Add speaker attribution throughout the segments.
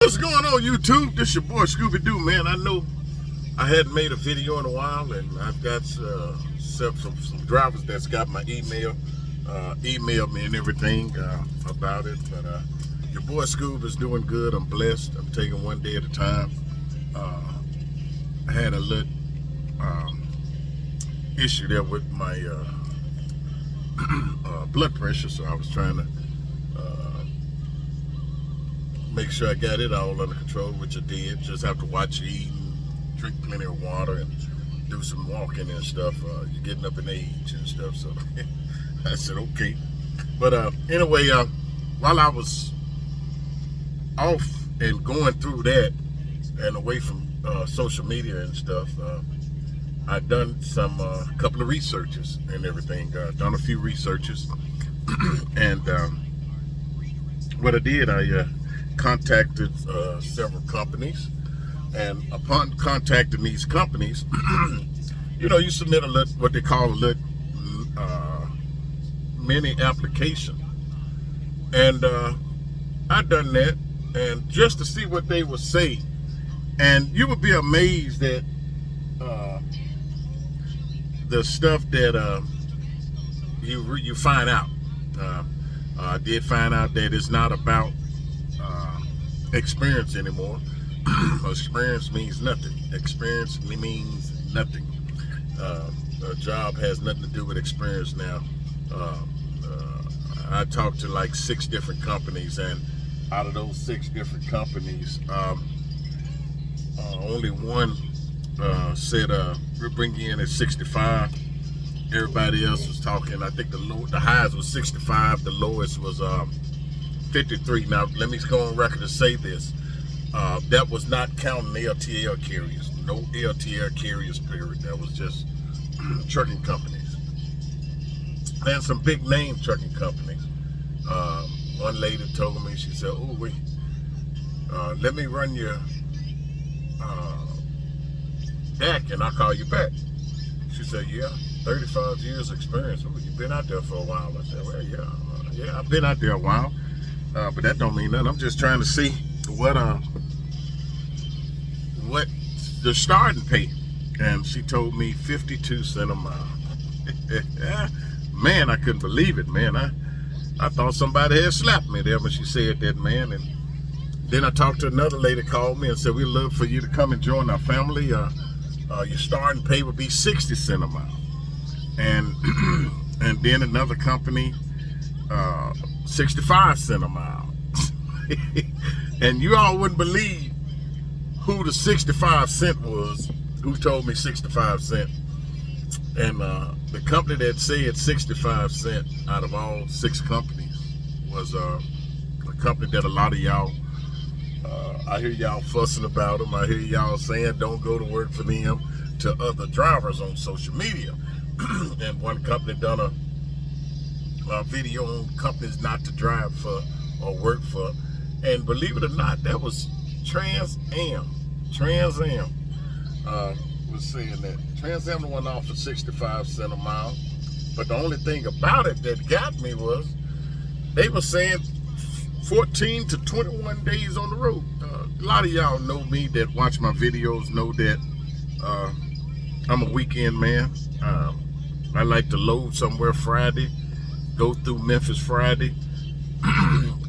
Speaker 1: What's going on, YouTube? This your boy Scooby Doo, man. I know I hadn't made a video in a while, and I've got some drivers that's got my emailed me and everything about it. But your boy Scoob is doing good. I'm blessed. I'm taking one day at a time. I had a little issue there with my blood pressure, so I was trying to make sure I got it all under control, which I did. Just have to watch you eat and drink plenty of water and do some walking and stuff. You're getting up in age and stuff, so I said okay. But anyway, while I was off and going through that and away from social media and stuff, I done some couple of researches and everything. Done a few researches, and what I did, I contacted several companies, and upon contacting these companies, you submit a little, what they call a little mini application, and I done that, and just to see what they would say, and you would be amazed at the stuff that you find out. I did find out that it's not about experience anymore. Experience means nothing. Experience means nothing. A job has nothing to do with experience now. I talked to like 6 different companies, and out of those 6 different companies, only one said we'll bring you in at 65. Everybody else was talking, I think the highest was 65, the lowest was 53. Now, let me go on record to say this. That was not counting LTL carriers. No LTL carriers, period. That was just trucking companies. And some big name trucking companies. One lady told me, she said, oh, wait, let me run your back and I'll call you back. She said, yeah, 35 years experience. Oh, you've been out there for a while. I said, well, yeah, I've been out there a while. But that don't mean nothing. I'm just trying to see what the starting pay. And she told me 52 cents a mile. Man, I couldn't believe it, man. I thought somebody had slapped me there when she said that, man. And then I talked to another lady, called me and said, we'd love for you to come and join our family. Your starting pay would be 60 cents a mile. And and then another company, 65 cents a mile. And you all wouldn't believe who the 65 cent was, who told me 65 cent. And the company that said 65 cent out of all 6 companies was a company that a lot of y'all, I hear y'all fussing about them. I hear y'all saying don't go to work for them to other drivers on social media. And one company done a video on companies not to drive for or work for, and believe it or not, that was Trans Am was saying that Trans Am the one off for 65 cents a mile. But the only thing about it that got me was they were saying 14 to 21 days on the road. A lot of y'all know me that watch my videos, know that I'm a weekend man. I like to load somewhere Friday, go through Memphis Friday,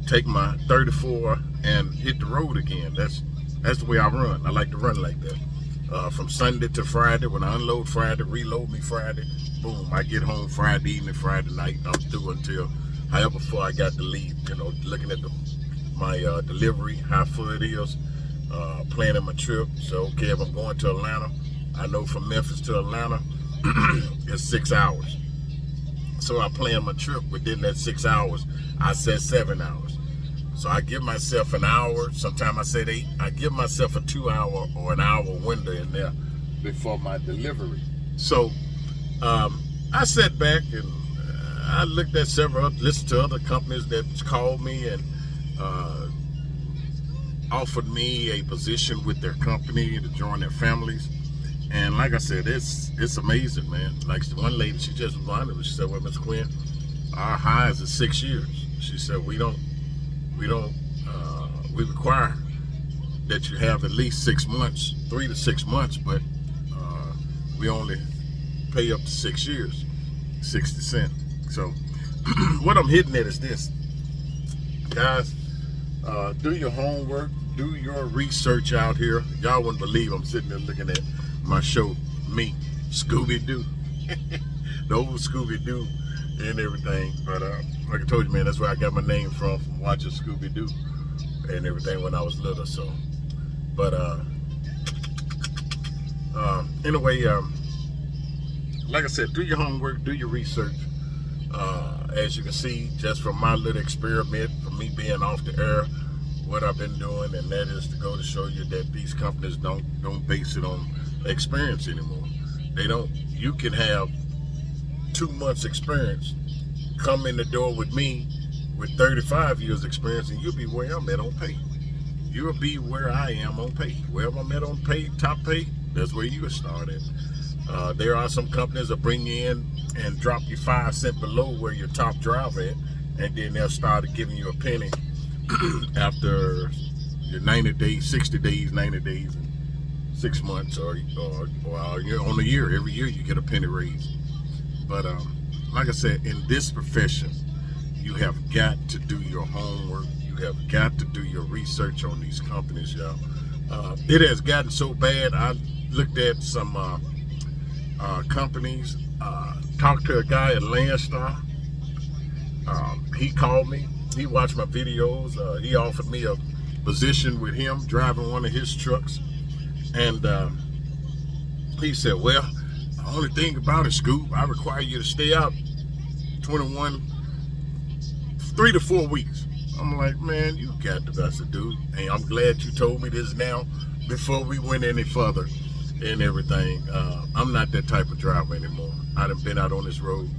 Speaker 1: take my 34 and hit the road again. That's the way I run. I like to run like that. From Sunday to Friday. When I unload Friday, reload me Friday, boom, I get home Friday evening, Friday night. I'm through until however far I got to leave. Looking at my delivery, how far it is, planning my trip. So, okay, if I'm going to Atlanta, I know from Memphis to Atlanta, it's 6 hours. So I plan my trip within that 6 hours. I said 7 hours. So I give myself an hour. Sometimes I said 8. I give myself a 2-hour or an hour window in there before my delivery. So I sat back and I looked at listened to other companies that called me and offered me a position with their company to join their families. And like I said, it's amazing, man. Like the one lady, she just reminded me, she said, well, Miss Quinn, our highs is 6 years. She said, we require that you have at least 6 months, 3 to 6 months, but we only pay up to 6 years, 60 cents. So what I'm hitting at is this, guys, do your homework, do your research out here. Y'all wouldn't believe I'm sitting there looking at my show, me, Scooby-Doo, the old Scooby-Doo and everything. But like I told you, man, that's where I got my name from watching Scooby-Doo and everything when I was little. So, but anyway, like I said, do your homework, do your research. As you can see, just from my little experiment, from me being off the air, what I've been doing, and that is to go to show you that these companies don't base it on experience anymore. They don't. You can have 2 months experience, come in the door with me with 35 years experience, and you'll be where I'm at on pay. You'll be where I am on pay. Wherever I'm at on pay, top pay, that's where you will start at. There are some companies that bring you in and drop you 5 cents below where your top driver at, and then they'll start giving you a penny after your 90 days, 60 days, 90 days, and 6 months, or on a year. Every year you get a penny raise. But like I said, in this profession, you have got to do your homework. You have got to do your research on these companies, y'all. It has gotten so bad. I looked at some companies, talked to a guy at Landstar. He called me. He watched my videos. He offered me a position with him driving one of his trucks. And he said, well, the only thing about it, Scoop, I require you to stay out 3 to 4 weeks. I'm like, man, you got the best to do. And I'm glad you told me this now before we went any further and everything. I'm not that type of driver anymore. I done been out on this road.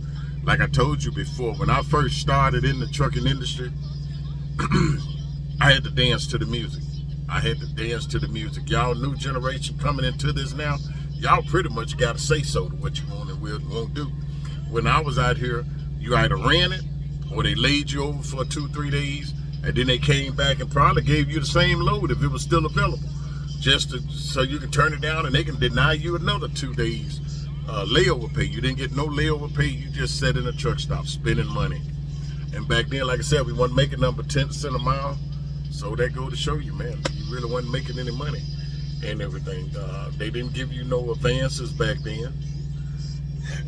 Speaker 1: Like I told you before, when I first started in the trucking industry, I had to dance to the music. I had to dance to the music. Y'all new generation coming into this now, y'all pretty much got to say so to what you want and won't do. When I was out here, you either ran it or they laid you over for 2-3 days, and then they came back and probably gave you the same load if it was still available, just so you can turn it down, and they can deny you another 2 days layover pay. You didn't get no layover pay. You just sat in a truck stop spending money. And back then, like I said, we wasn't making number 10 cents a mile. So that go to show you, man, you really wasn't making any money and everything. They didn't give you no advances back then.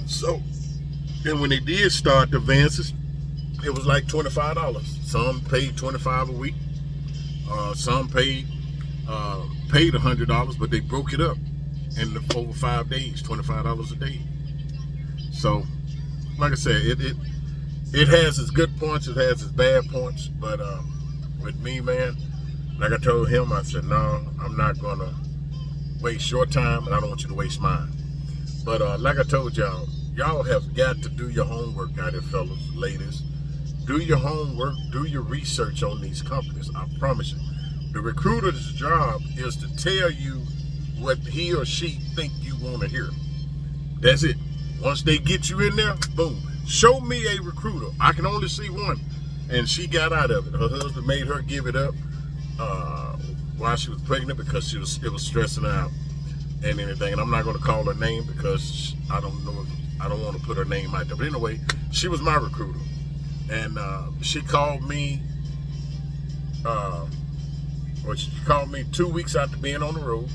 Speaker 1: So, and when they did start the advances, it was like $25. Some paid $25 a week. Some paid $100, but they broke it up in over 5 days, $25 a day. So, like I said, it has its good points, it has its bad points, but with me, man, like I told him, I said, no, I'm not gonna waste your time, and I don't want you to waste mine. But like I told y'all, y'all have got to do your homework out there, fellas, ladies. Do your homework, do your research on these companies. I promise you. The recruiter's job is to tell you what he or she think you want to hear. That's it. Once they get you in there, boom. Show me a recruiter. I can only see one. And she got out of it. Her husband made her give it up while she was pregnant because it was stressing her out and anything. And I'm not going to call her name because I don't want to put her name out there. But anyway, she was my recruiter. And she called me, she called me 2 weeks after being on the road.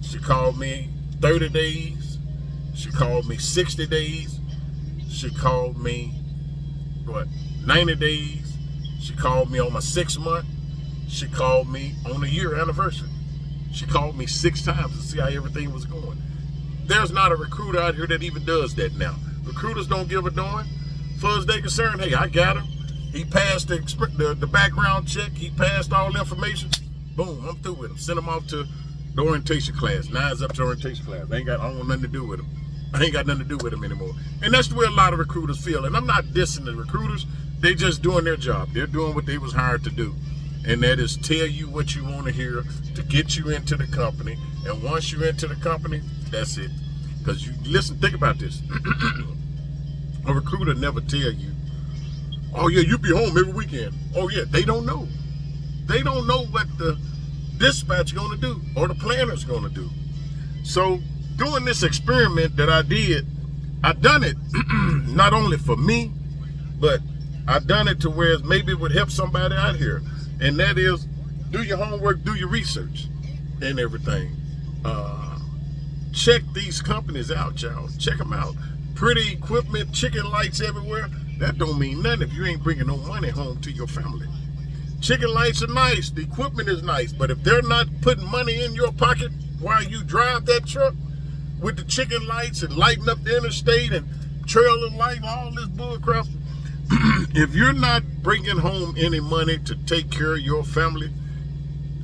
Speaker 1: She called me 30 days. She called me 60 days. She called me, 90 days. She called me on my 6th month. She called me on the year anniversary. She called me 6 times to see how everything was going. There's not a recruiter out here that even does that now. Recruiters don't give a darn. As far as they're concerned, hey, I got him. He passed the background check. He passed all the information. Boom, I'm through with him. Send him off to the orientation class. Now it's up to orientation class. I don't want nothing to do with him. I ain't got nothing to do with him anymore. And that's the way a lot of recruiters feel. And I'm not dissing the recruiters. They just doing their job. They're doing what they was hired to do. And that is tell you what you want to hear to get you into the company. And once you're into the company, that's it. Because you listen, think about this. A recruiter never tell you, oh yeah, you be home every weekend. Oh yeah, they don't know. They don't know what the dispatch going to do or the planner's going to do. So doing this experiment that I did, I done it not only for me, but I done it to where maybe it would help somebody out here. And that is, do your homework, do your research and everything. Check these companies out, y'all. Check them out. Pretty equipment, chicken lights everywhere. That don't mean nothing if you ain't bringing no money home to your family. Chicken lights are nice, the equipment is nice, but if they're not putting money in your pocket while you drive that truck with the chicken lights and lighting up the interstate and trailer light and all this bull crap, if you're not bringing home any money to take care of your family,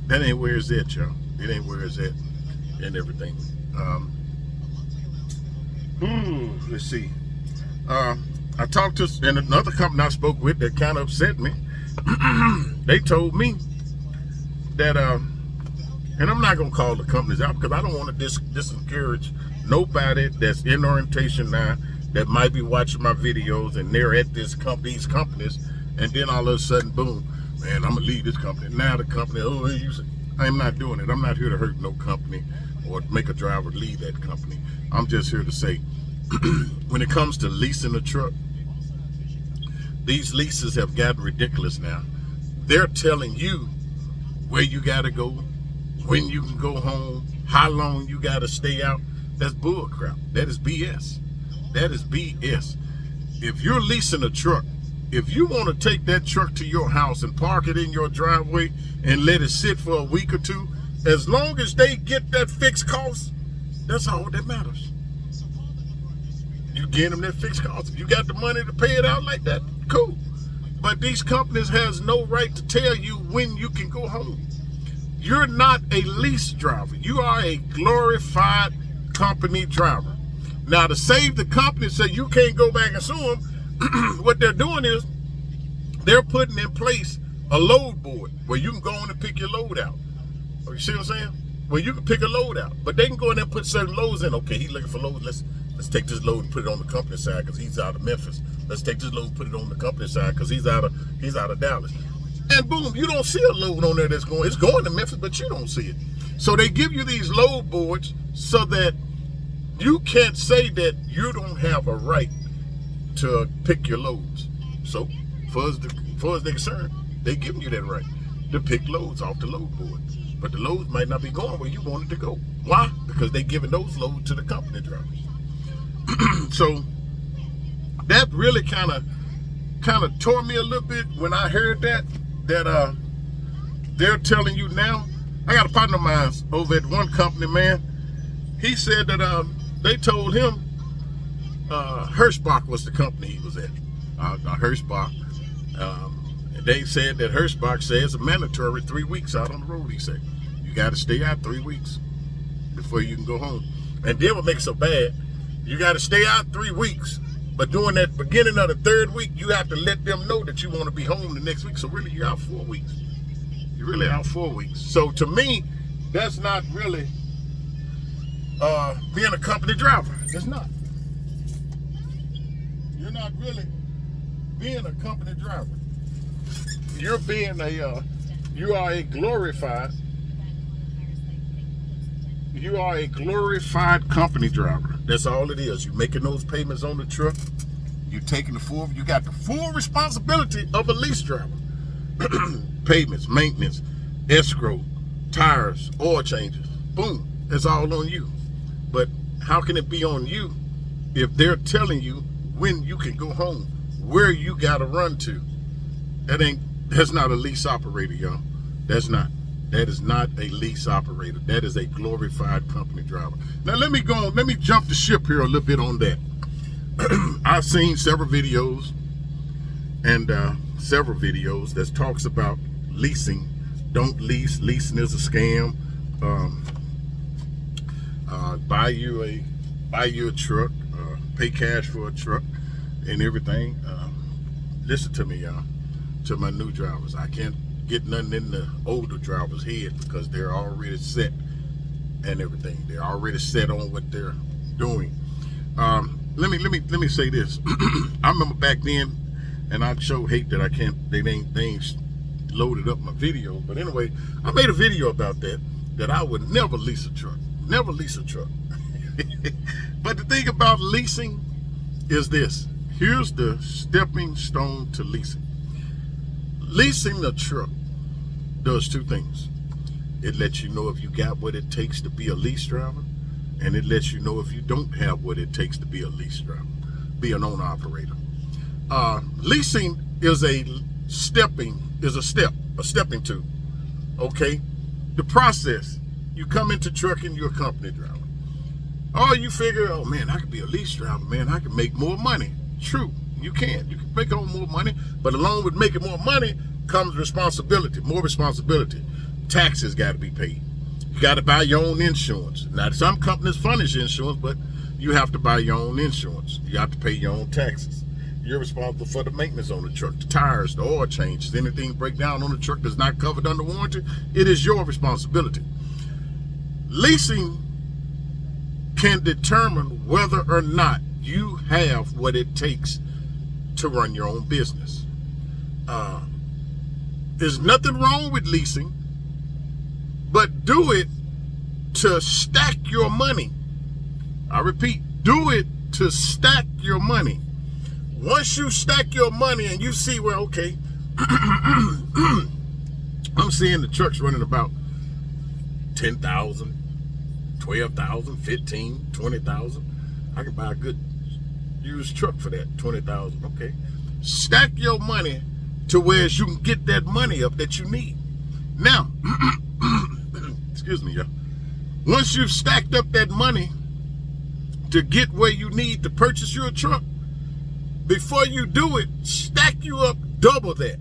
Speaker 1: that ain't where it's at, y'all. It ain't where it's at and everything. Let's see. I talked to another company I spoke with that kind of upset me. They told me that, and I'm not gonna call the companies out because I don't want to discourage nobody that's in orientation now that might be watching my videos and they're at these companies, and then all of a sudden, boom, man, I'm gonna leave this company. Now the company, I'm not doing it. I'm not here to hurt no company or make a driver leave that company. I'm just here to say, when it comes to leasing a truck, these leases have gotten ridiculous now. They're telling you where you gotta go, when you can go home, how long you gotta stay out. That's bull crap. That is BS. That is BS. If you're leasing a truck, if you want to take that truck to your house and park it in your driveway and let it sit for a week or two, as long as they get that fixed cost, that's all that matters. You get them that fixed cost. If you got the money to pay it out like that, cool. But these companies has no right to tell you when you can go home. You're not a lease driver. You are a glorified company driver. Now, to save the company so you can't go back and sue them, what they're doing is they're putting in place a load board where you can go in and pick your load out. You see what I'm saying? Where you can pick a load out, but they can go in there and put certain loads in. Okay, he's looking for loads. Let's take this load and put it on the company side because he's out of Memphis. Let's take this load and put it on the company side because he's out of Dallas. And boom, you don't see a load on there it's going to Memphis, but you don't see it. So they give you these load boards so that you can't say that you don't have a right to pick your loads. So, far as they're concerned, they're giving you that right to pick loads off the load board. But the loads might not be going where you want it to go. Why? Because they're giving those loads to the company drivers. So, that really kind of tore me a little bit when I heard that they're telling you now. I got a partner of mine over at one company, man. He said that they told him Hirschbach was the company he was at. Hirschbach. They said that Hirschbach says a mandatory 3 weeks out on the road. He said you got to stay out 3 weeks before you can go home. And then what makes it so bad, you got to stay out 3 weeks, but during that beginning of the third week, you have to let them know that you want to be home the next week. So really, you're out 4 weeks. You're really out 4 weeks. So to me, that's not really being a company driver. It's not. You're not really being a company driver. You're being you are a glorified company driver. That's all it is. You're making those payments on the truck. You're taking you got the full responsibility of a lease driver. Payments, maintenance, escrow, tires, oil changes. Boom. It's all on you. But how can it be on you if they're telling you when you can go home, where you got to run to? That's not a lease operator, y'all. That's not. That is not a lease operator. That is a glorified company driver. Now let me jump the ship here a little bit on that. I've seen several videos that talks about leasing. Don't lease. Leasing is a scam. Buy you a truck, pay cash for a truck and everything. Listen to me, y'all. To my new drivers, I can't get nothing in the older drivers' head because they're already set and everything. They're already set on what they're doing. Let me say this. I remember back then, and I'd show hate that they ain't loaded up my video. But anyway, I made a video about that I would never lease a truck. Never lease a truck. But the thing about leasing is this. Here's the stepping stone to leasing. Leasing a truck does two things. It lets you know if you got what it takes to be a lease driver, and it lets you know if you don't have what it takes to be a lease driver, be an owner operator. Leasing is a stepping to, okay? The process, you come into trucking, you're a company driver. Oh, you figure, oh man, I could be a lease driver, man, I can make more money. True, you can make on more money, but along with making more money comes responsibility, more responsibility. Taxes got to be paid. You got to buy your own insurance. Now, some companies furnish insurance, but you have to buy your own insurance. You have to pay your own taxes. You're responsible for the maintenance on the truck, the tires, the oil changes, anything break down on the truck that's not covered under warranty. It is your responsibility. Leasing can determine whether or not you have what it takes to run your own business. There's nothing wrong with leasing, but do it to stack your money. I repeat, do it to stack your money. Once you stack your money and you see, well, okay, I'm seeing the trucks running about 10,000, 12,000, 15, 20,000. I can buy a good used truck for that, 20,000. Okay. Stack your money to where you can get that money up that you need. Now, excuse me, y'all. Once you've stacked up that money to get where you need to purchase your truck, before you do it, stack you up double that.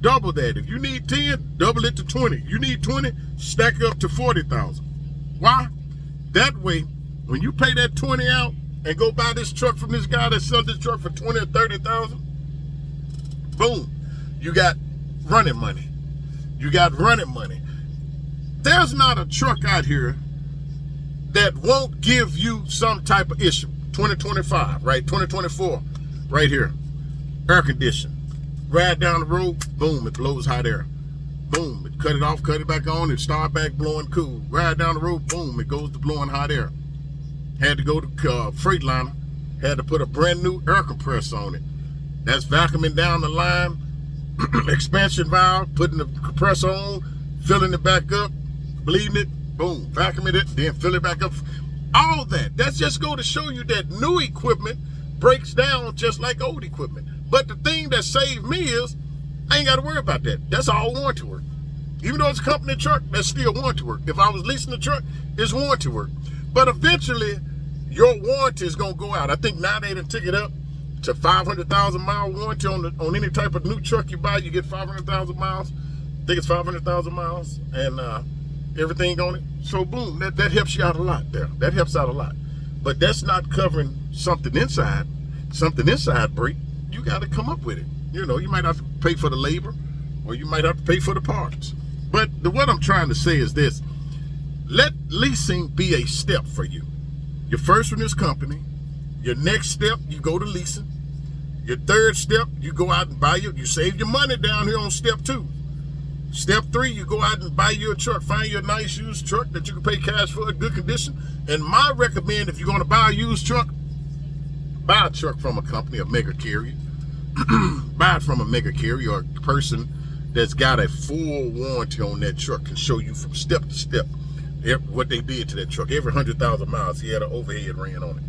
Speaker 1: Double that. If you need 10, double it to 20. You need 20, stack up to 40,000. Why? That way, when you pay that 20 out and go buy this truck from this guy that sells this truck for 20 or 30,000, boom, you got running money. You got running money. There's not a truck out here that won't give you some type of issue. 2025, right? 2024, right here. Air conditioning. Ride down the road, boom, it blows hot air. Boom, it cut it off, cut it back on, it start back blowing cool. Ride down the road, boom, it goes to blowing hot air. Had to go to Freightliner, had to put a brand new air compressor on it. That's vacuuming down the line, expansion valve, putting the compressor on, filling it back up, bleeding it, boom, vacuuming it, then fill it back up. All that's just go to show you that new equipment breaks down just like old equipment. But the thing that saved me is I ain't got to worry about that. That's all warranty work. Even though it's a company truck, that's still warranty work. If I was leasing a truck, it's warranty work. But eventually, your warranty is going to go out. I think now they done took it up to 500,000 mile warranty on any type of new truck you buy. You get 500,000 miles. I think it's 500,000 miles and everything on it. So boom, that helps you out a lot there. That helps out a lot. But that's not covering something inside. Something inside break, you got to come up with it. You know, you might have to pay for the labor or you might have to pay for the parts. But what I'm trying to say is this. Let leasing be a step for you. Your first one is company. Your next step, you go to leasing. Your third step, you go out and buy you save your money down here on step 2. Step 3, you go out and buy you a truck. Find you a nice used truck that you can pay cash for in good condition. And my recommend, if you're going to buy a used truck, buy a truck from a company, a mega carrier. Buy it from a mega carrier or a person that's got a full warranty on that truck, can show you from step to step what they did to that truck. Every 100,000 miles, he had an overhead ran on it.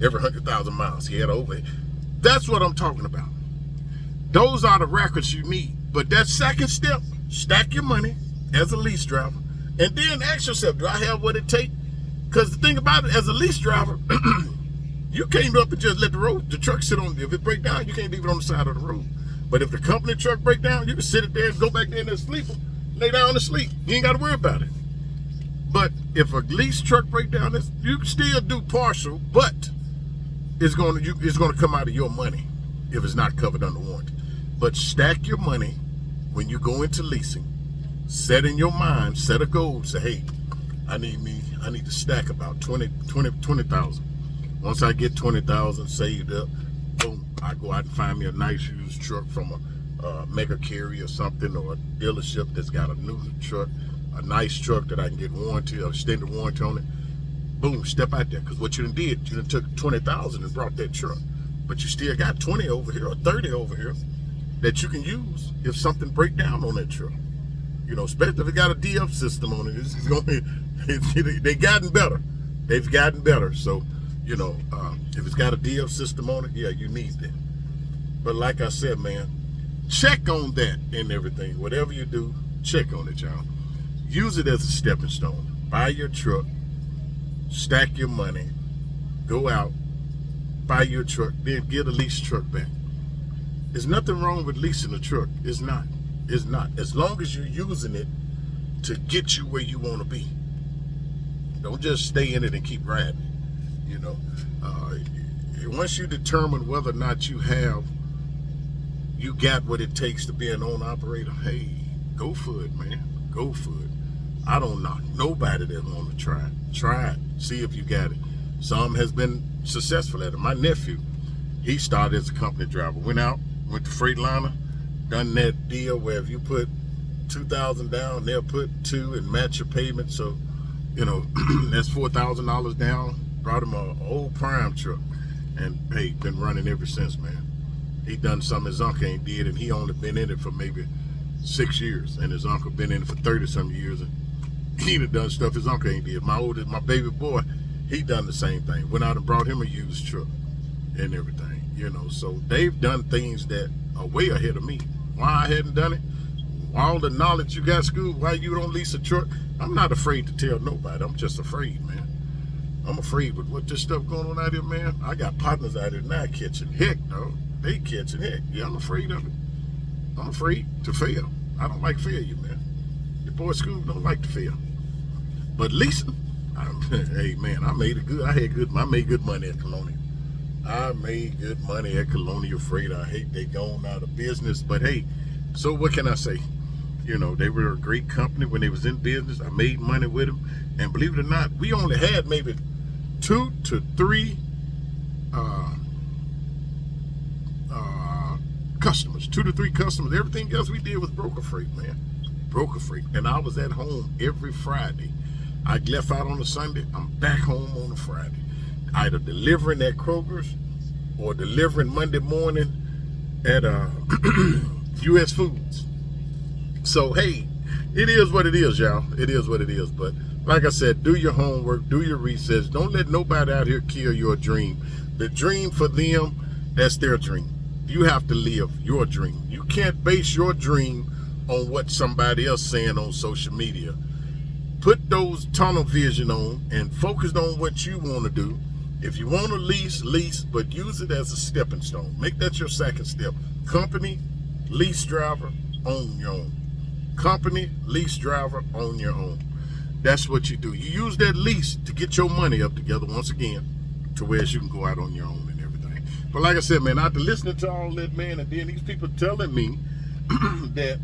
Speaker 1: Every 100,000 miles, he had an overhead. That's what I'm talking about. Those are the records you need. But that second step, stack your money as a lease driver, and then ask yourself, do I have what it takes? Because the thing about it, as a lease driver, you can't up and just let the truck sit on. If it break down, you can't leave it on the side of the road. But if the company truck break down, you can sit it there and go back there and sleep, lay down and sleep. You ain't got to worry about it. But if a lease truck break down, you can still do partial, but it's going to come out of your money if it's not covered under warranty. But stack your money when you go into leasing. Set in your mind, set a goal. Say, hey, I need to stack about 20,000. Once I get 20,000 saved up, boom, I go out and find me a nice used truck from mega carry or something, or a dealership that's got a new truck, a nice truck that I can get warranty or extended warranty on it, boom, step out there. Because what you done did, you done took $20,000 and brought that truck, but you still got 20 over here or 30 over here that you can use if something break down on that truck. You know, especially if it got a DF system on it, it's gonna be, they've gotten better. They've gotten better. So, you know, if it's got a DF system on it, yeah, you need that. But like I said, man, check on that and everything. Whatever you do, check on it, y'all. Use it as a stepping stone. Buy your truck, stack your money, go out, buy your truck, then get a leased truck back. There's nothing wrong with leasing a truck. It's not. It's not. As long as you're using it to get you where you want to be. Don't just stay in it and keep riding. You know, once you determine whether or not you got what it takes to be an owner operator, hey, go for it, man. Go for it. I don't knock nobody that want to try it. Try it. See if you got it. Some has been successful at it. My nephew, he started as a company driver. Went to Freightliner, done that deal where if you put $2,000 down, they'll put $2,000 and match your payment. So, you know, that's $4,000 down. Brought him an old Prime truck, and hey, been running ever since, man. He done something his uncle ain't did, and he only been in it for maybe 6 years, and his uncle been in it for 30-some years, and he done stuff his uncle ain't did. My baby boy, he done the same thing. Went out and brought him a used truck and everything, you know. So they've done things that are way ahead of me. Why I hadn't done it? All the knowledge you got, school, why you don't lease a truck? I'm not afraid to tell nobody. I'm just afraid, man. I'm afraid with what this stuff going on out here, man. I got partners out here now catching heck, dog. They catching heck. Yeah, I'm afraid of it. I'm afraid to fail. I don't like failure, man. Your boy School don't like to fail. But leasing, hey, man, I made it good. I made good money at Colonial. I made good money at Colonial Freight. I hate they going out of business, but hey, so what can I say? You know, they were a great company when they was in business. I made money with them, and believe it or not, we only had maybe 2 to 3 customers. 2 to 3 customers. Everything else we did was broker freight, man. Broker freight. And I was at home every Friday. I left out on a Sunday. I'm back home on a Friday. Either delivering at Kroger's or delivering Monday morning at U.S. Foods. So, hey, it is what it is, y'all. It is what it is. But like I said, do your homework, do your research. Don't let nobody out here kill your dream. The dream for them, that's their dream. You have to live your dream. You can't base your dream on what somebody else saying on social media. Put those tunnel vision on and focus on what you want to do. If you want to lease, but use it as a stepping stone. Make that your second step. Company, lease driver, own your own. Company, lease driver, own your own. That's what you do. You use that lease to get your money up together once again, to where you can go out on your own and everything. But like I said, man, after listening to all that, man, and then these people telling me that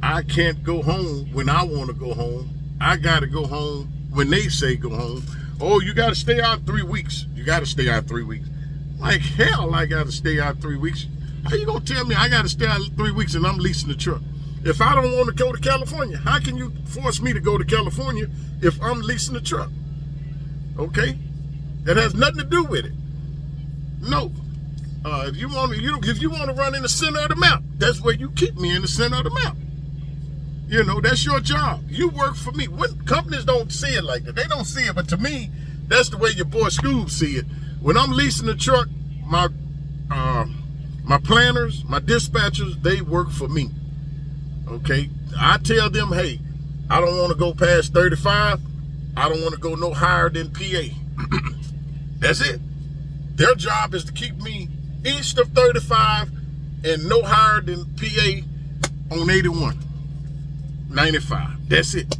Speaker 1: I can't go home when I want to go home. I got to go home when they say go home. Oh, you got to stay out 3 weeks. You got to stay out 3 weeks. Like hell, I got to stay out 3 weeks. How you going to tell me I got to stay out 3 weeks and I'm leasing the truck? If I don't want to go to California, how can you force me to go to California if I'm leasing the truck? Okay? That has nothing to do with it. No. If you want to run in the center of the map, that's where you keep me, in the center of the map. You know, that's your job. You work for me. When companies don't see it like that, they don't see it. But to me, that's the way your boy Scoob see it. When I'm leasing the truck, my planners, my dispatchers, they work for me. Okay, I tell them, hey, I don't want to go past 35. I don't want to go no higher than PA. That's it. Their job is to keep me east of 35 and no higher than PA on 81, 95. That's it.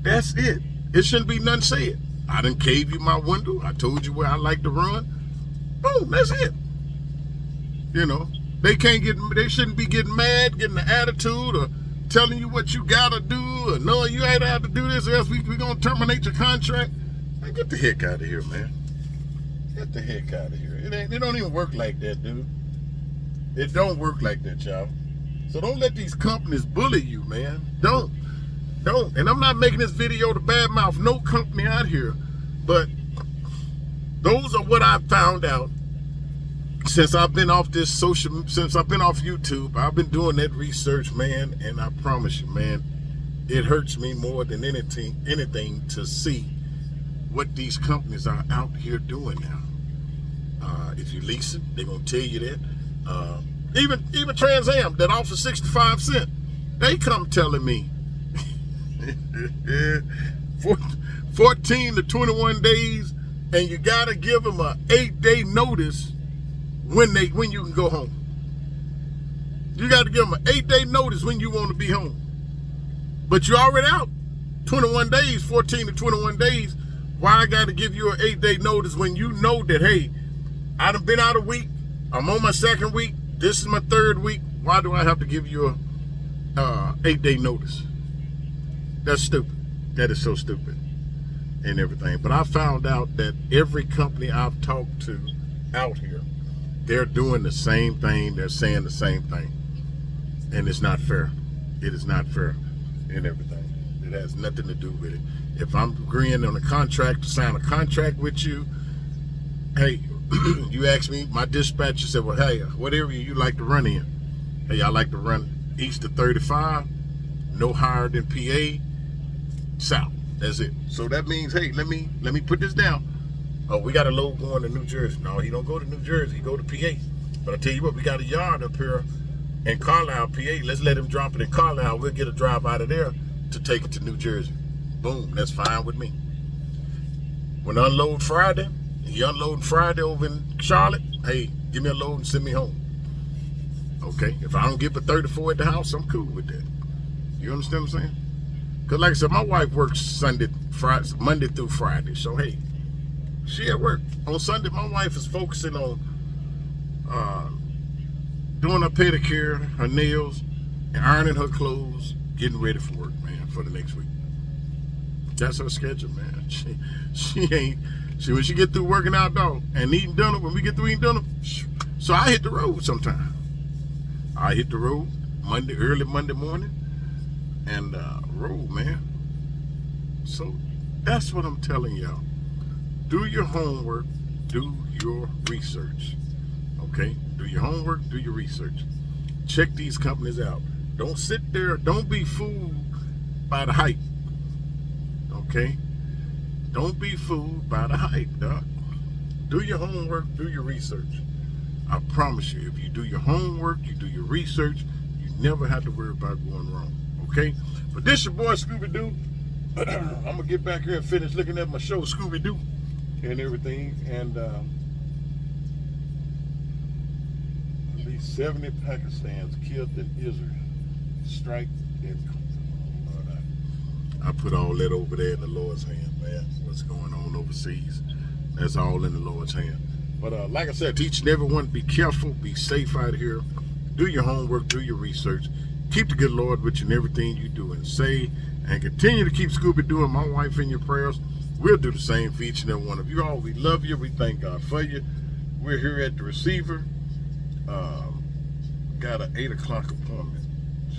Speaker 1: That's it. It shouldn't be nothing said. I done gave you my window. I told you where I like to run. Boom, that's it. You know. They shouldn't be getting mad, getting an attitude, or telling you what you gotta do, or no, you ain't have to do this, or else we're gonna terminate your contract. Man, get the heck out of here, man. Get the heck out of here. It don't even work like that, dude. It don't work like that, y'all. So don't let these companies bully you, man. Don't. And I'm not making this video to badmouth no company out here, but those are what I've found out since I've been off since I've been off YouTube. I've been doing that research, man, and I promise you, man, it hurts me more than anything to see what these companies are out here doing now. If you lease it, they're gonna tell you that. Even Trans Am that offers 65 cents, they come telling me 14 to 21 days, and you gotta give them a 8-day notice when you can go home. You got to give them an 8-day notice when you want to be home. But you're already out 21 days, 14 to 21 days. Why I got to give you an 8-day notice when you know that, hey, I done been out a week, I'm on my second week, this is my third week. Why do I have to give you a 8-day notice? That's stupid. That is so stupid and everything. But I found out that every company I've talked to out here, they're doing the same thing. They're saying the same thing. And it's not fair. It is not fair and everything. It has nothing to do with it. If I'm agreeing on a contract, to sign a contract with you, hey, you ask me, my dispatcher said, well, hey, what area you like to run in? Hey, I like to run east of 35, no higher than PA, south. That's it. So that means, hey, let me put this down. Oh, we got a load going to New Jersey. No, he don't go to New Jersey. He go to PA. But I tell you what, we got a yard up here in Carlisle, PA. Let's let him drop it in Carlisle. We'll get a drive out of there to take it to New Jersey. Boom, that's fine with me. When I unload Friday, he unloading Friday over in Charlotte, hey, give me a load and send me home. Okay, if I don't get but 34 at the house, I'm cool with that. You understand what I'm saying? Because like I said, my wife works Monday through Friday. So, hey, she at work. On Sunday, my wife is focusing on doing her pedicure, her nails, and ironing her clothes, getting ready for work, man, for the next week. That's her schedule, man. When she get through working out, dog, and eating dinner, when we get through eating dinner, so I hit the road sometime. I hit the road early Monday morning, and road, man. So that's what I'm telling y'all. Do your homework, do your research, okay? Do your homework, do your research. Check these companies out. Don't sit there, don't be fooled by the hype, okay? Don't be fooled by the hype, doc. Do your homework, do your research. I promise you, if you do your homework, you do your research, you never have to worry about going wrong, okay? But this your boy, Scooby-Doo. I'm going to get back here and finish looking at my show, Scooby-Doo, and everything. And at least 70 Pakistans killed in Israel. Strike in. I put all that over there in the Lord's hand, man. What's going on overseas, that's all in the Lord's hand. But like I said, to each and every one, be careful, be safe out here. Do your homework, do your research. Keep the good Lord with you in everything you do and say, and continue to keep Scooby-Doo and my wife in your prayers. We'll do the same for each and every one of you all. We love you. We thank God for you. We're here at the receiver. Got an 8 o'clock appointment.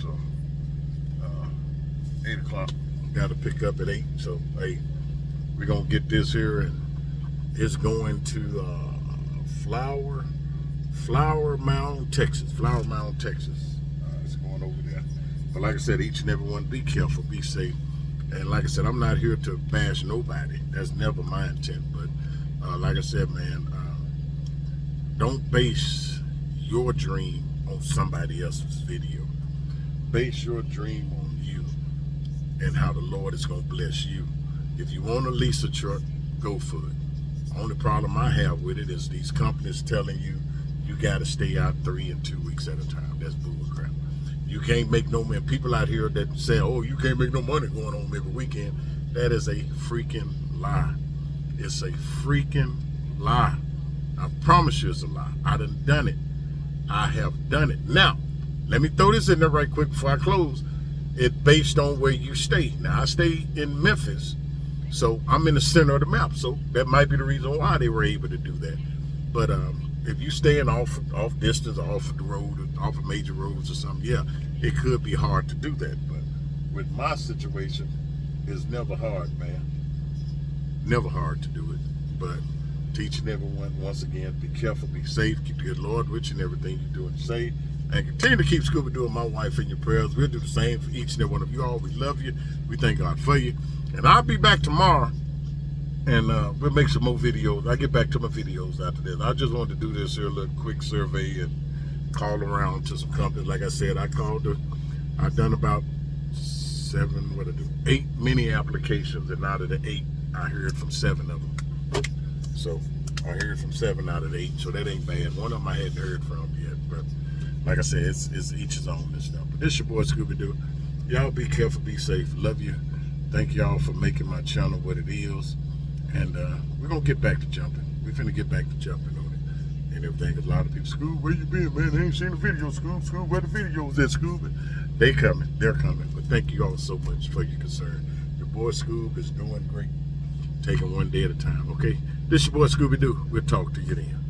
Speaker 1: So 8 o'clock. Got to pick up at 8. So, hey, we're going to get this here, and it's going to Flower Mound, Texas. Flower Mound, Texas. It's going over there. But like I said, each and every one, be careful, be safe. And like I said, I'm not here to bash nobody. That's never my intent. But like I said, man, don't base your dream on somebody else's video. Base your dream on you and how the Lord is going to bless you. If you want to lease a truck, go for it. The only problem I have with it is these companies telling you you got to stay out 3 and 2 weeks at a time. That's bull crap. You can't make no money. People out here that say, oh, you can't make no money going on every weekend. That is a freaking lie. It's a freaking lie. I promise you it's a lie. I done it. I have done it. Now, let me throw this in there right quick before I close. It's based on where you stay. Now, I stay in Memphis, so I'm in the center of the map. So that might be the reason why they were able to do that. But if you staying off distance, or off of the road, or off of major roads or something, yeah, it could be hard to do that. But with my situation, it's never hard, man. Never hard to do it. But teaching everyone, once again, be careful, be safe, keep the good Lord with you in everything you do and say, and continue to keep Scooby-Doo and my wife in your prayers. We'll do the same for each and every one of you all. We love you. We thank God for you. And I'll be back tomorrow, and we'll make some more videos. I'll get back to my videos after this. I just wanted to do this here little quick survey and call around to some companies. Like I said, I've done about 8 mini applications, and out of the 8, I heard from 7 of them. So I heard from 7 out of the 8, so that ain't bad. One of them I hadn't heard from yet, but like I said, it's each his own and stuff. But this your boy Scooby-Doo. Y'all be careful, be safe. Love you. Thank y'all for making my channel what it is. And we're going to get back to jumping. We're finna get back to jumping on it and everything. A lot of people, Scoob, where you been, man? I ain't seen the video, Scoob, where the videos at, Scoob? They coming. They're coming. But thank you all so much for your concern. Your boy Scoob is doing great. Taking one day at a time, okay? This your boy Scooby-Doo. We'll talk to you then.